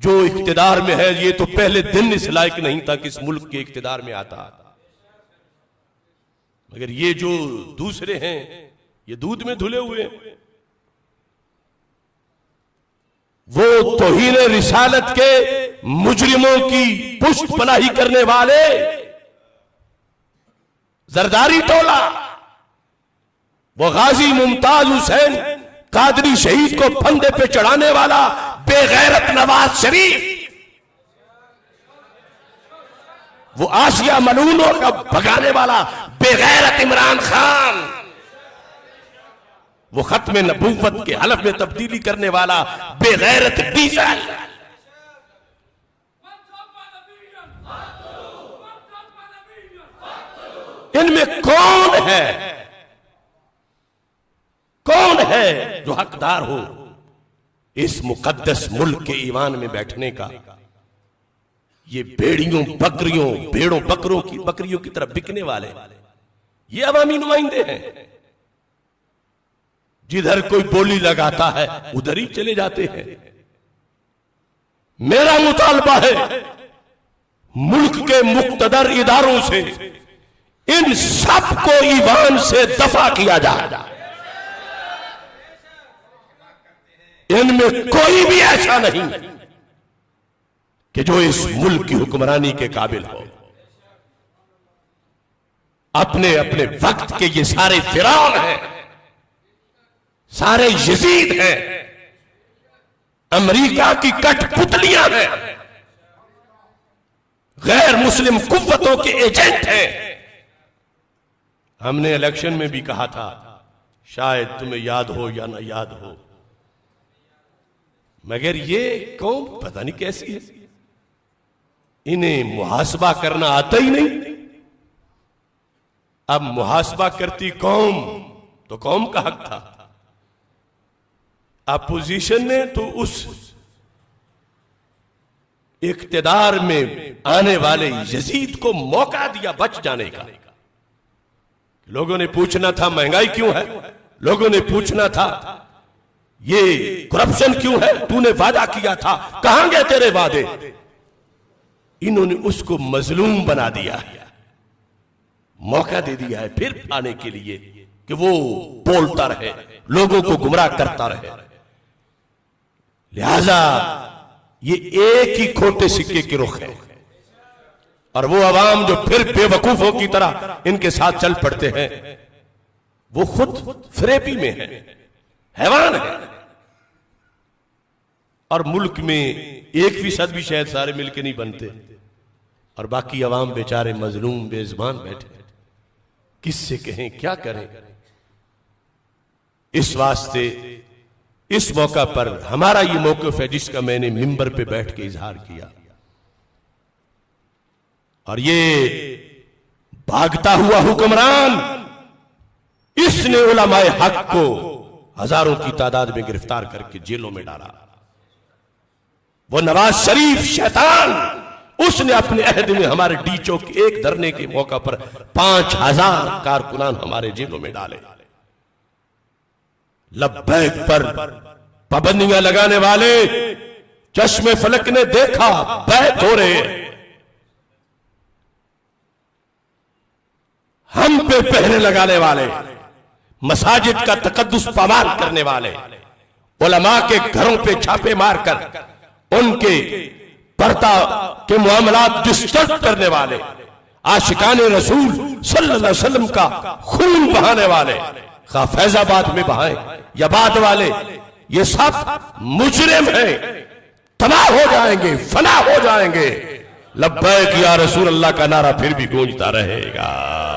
जो इख्तिदार में है ये तो पहले दिन इस लायक नहीं था कि इस मुल्क के इख्तिदार में आता, मगर ये जो दूसरे हैं ये दूध में धुले हुए हैं। वो तौहीन रिसालत के मुजरिमों की पुष्ट पनाही करने वाले जरदारी टोला, वो गाजी मुमताज हुसैन कादरी शहीद को फंदे पे चढ़ाने वाला बेगैरत नवाज शरीफ, वो आसिया मलूनों का भगाने वाला बेगैरत इमरान खान, वो खत्म नबूवत के हलफ में तब्दीली करने वाला बेगैरत डीजल, इनमें कौन है जो हकदार हो इस मुकद्दस मुल्क के ईवान में बैठने का? ये भेड़ों बकरियों की तरफ बिकने वाले ये अवामी नुमाइंदे हैं। जिधर कोई बोली लगाता है उधर ही चले जाते हैं। मेरा मुतालबा है मुल्क के मुक्तदर इदारों से इन सब को ईवान से दफा किया जाए। इनमें कोई भी ऐसा नहीं कि जो इस मुल्क की हुक्मरानी के काबिल हो। अपने अपने वक्त के ये सारे फिरौन हैं, सारे यजीद हैं, अमेरिका की कठपुतलियां हैं, गैर मुस्लिम कुव्वतों के एजेंट हैं। हमने इलेक्शन में भी कहा था, शायद तुम्हें याद हो या ना याद हो, मगर ये कौम पता नहीं कैसी है, इन्हें मुहासबा करना आता ही नहीं। अब मुहासबा करती कौम तो कौम का हक था। अपोजिशन ने तो उस इख्तिदार में आने वाले यजीद को मौका दिया बच जाने का। लोगों ने पूछना था महंगाई क्यों है, लोगों ने पूछना था ये करप्शन क्यों है, तूने वादा किया था, कहां गए तेरे वादे। इन्होंने उसको मजलूम बना दिया है, मौका दे दिया है फिर आने के लिए कि वो बोलता रहे, लोगों को गुमराह करता रहे। लिहाजा ये एक ही खोटे सिक्के की रुख है और वो अवाम जो फिर बेवकूफों की तरह इनके साथ चल पड़ते हैं वो खुद फरेबी में है, हैवान है। और मुल्क में 1% भी शायद सारे मिलके नहीं बनते और बाकी अवाम बेचारे मजलूम बेज़बान बैठे, किससे कहें क्या करें। इस वास्ते इस मौका पर हमारा ये मौक़िफ़ है जिसका मैंने मिंबर पे बैठ के इजहार किया। और ये भागता हुआ हुक्मरान, इसने उलमाए हक को हजारों की तादाद में गिरफ्तार करके जेलों में डाला। वो नवाज शरीफ शैतान, उसने अपने अहद में हमारे डी चौक एक धरने के मौका पर 5000 कारकुनान हमारे जेलों में डाले। लब्बैक पर पाबंदियां लगाने वाले चश्मे फलक ने देखा बैत हो रहे, हम पे पहरे लगाने वाले, मसाजिद का तकद्दुस पामाल करने वाले, उलमा के घरों पे छापे मारकर उनके पर्दा के मामलात डिस्टर्ब करने वाले, आशिकाने रसूल सल्लल्लाहु अलैहि वसल्लम का खून बहाने वाले, खा फैजाबाद में बहाए या बाद वाले, ये सब मुजरिम हैं, तबाह हो जाएंगे, फना हो जाएंगे। लब्बैक या रसूल अल्लाह का नारा फिर भी गूंजता रहेगा।